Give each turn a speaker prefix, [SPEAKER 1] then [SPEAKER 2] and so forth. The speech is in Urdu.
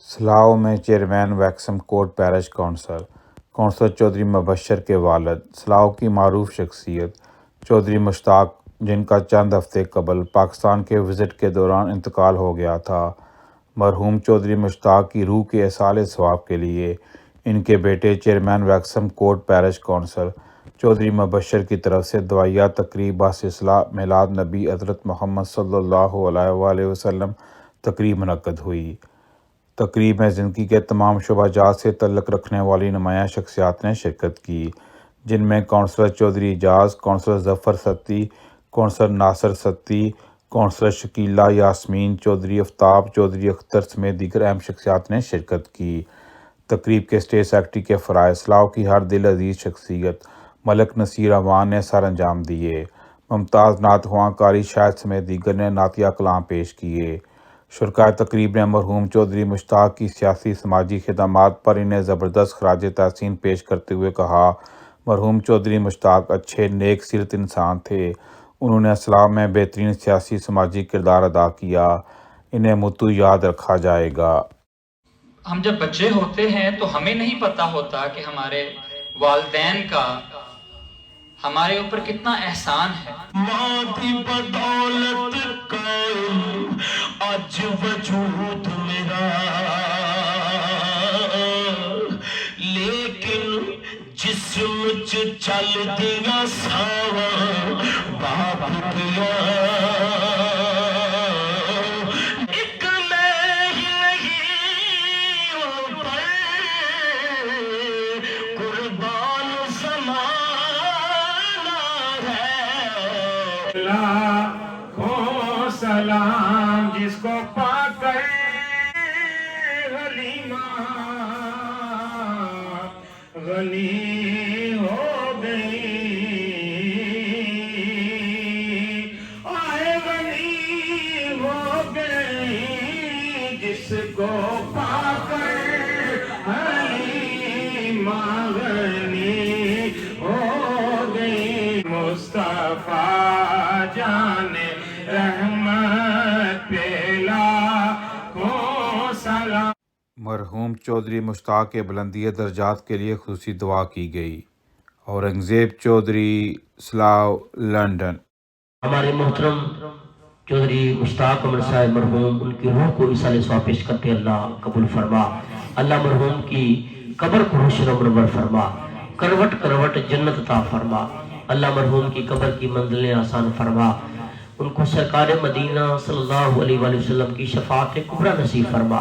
[SPEAKER 1] سلاؤ میں چیئرمین ویکسم کوٹ پیرش کونسل چودھری مبشر کے والد سلاؤ کی معروف شخصیت چودھری مشتاق، جن کا چند ہفتے قبل پاکستان کے وزٹ کے دوران انتقال ہو گیا تھا۔ مرحوم چودھری مشتاق کی روح کے ایصال ثواب کے لیے ان کے بیٹے چیئرمین ویکسم کوٹ پیرش کونسل چودھری مبشر کی طرف سے دعائیہ تقریب بسلسلہ میلاد نبی حضرت محمد صلی اللہ علیہ وآلہ وسلم تقریب منعقد ہوئی۔ تقریب میں زندگی کے تمام شعبہ جات سے تعلق رکھنے والی نمایاں شخصیات نے شرکت کی، جن میں کونسلر چودھری اعجاز، کونسلر ظفر ستی، کونسلر ناصر ستی، کونسلر شکیلہ یاسمین، چودھری آفتاب، چودھری اختر سمیت دیگر اہم شخصیات نے شرکت کی۔ تقریب کے اسٹیج سیکرٹری کے فرائض سلاؤ کی ہر دل عزیز شخصیت ملک نصیر امان نے سر انجام دیے۔ ممتاز نعت خواں قاری شاہد سمیت دیگر نے نعتیہ کلام پیش کیے۔ شرکائے تقریب نے مرحوم چودھری مشتاق کی سیاسی سماجی خدمات پر انہیں زبردست خراج تحسین پیش کرتے ہوئے کہا، مرحوم چودھری مشتاق اچھے نیک سیرت انسان تھے۔ انہوں نے اسلام میں بہترین سیاسی سماجی کردار ادا کیا، انہیں مدعو یاد رکھا جائے گا۔
[SPEAKER 2] ہم جب بچے ہوتے ہیں تو ہمیں نہیں پتا ہوتا کہ ہمارے والدین کا ہمارے اوپر کتنا احسان ہے۔ ماں دی بدولت قائم آج وجود میرا، لیکن جسم چل دیا ساواں باپ دیا۔ ایک میں ہی نہیں ان پر قربان زمانہ ہے۔ لاکھوں سلام جس کو پا کر حلیمہ غنی ہو گئی، آئے غنی ہو گئی جس کو پا کر حلیمہ غنی ہو گئی۔ مصطفیٰ جان رحمت پہ لاکھوں سلام۔
[SPEAKER 1] مرحوم چودھری مشتاق کے بلندی درجات کے لیے خصوصی دعا کی گئی۔ اورنگزیب چودھری، سلاؤ، لنڈن۔
[SPEAKER 3] ہمارے محترم چودھری مشتاق عمر صاحب مرحوم، ان کی روح کو ایصال ثواب پیش کرتے اللہ قبول فرما۔ اللہ مرحوم کی قبر کو روشن و منور فرما، کروٹ کروٹ جنت عطا فرما۔ اللہ مرحوم کی قبر کی منزلیں آسان فرما، ان کو سرکار مدینہ صلی اللہ علیہ وآلہ وسلم کی شفاعت کبریٰ نصیب فرما۔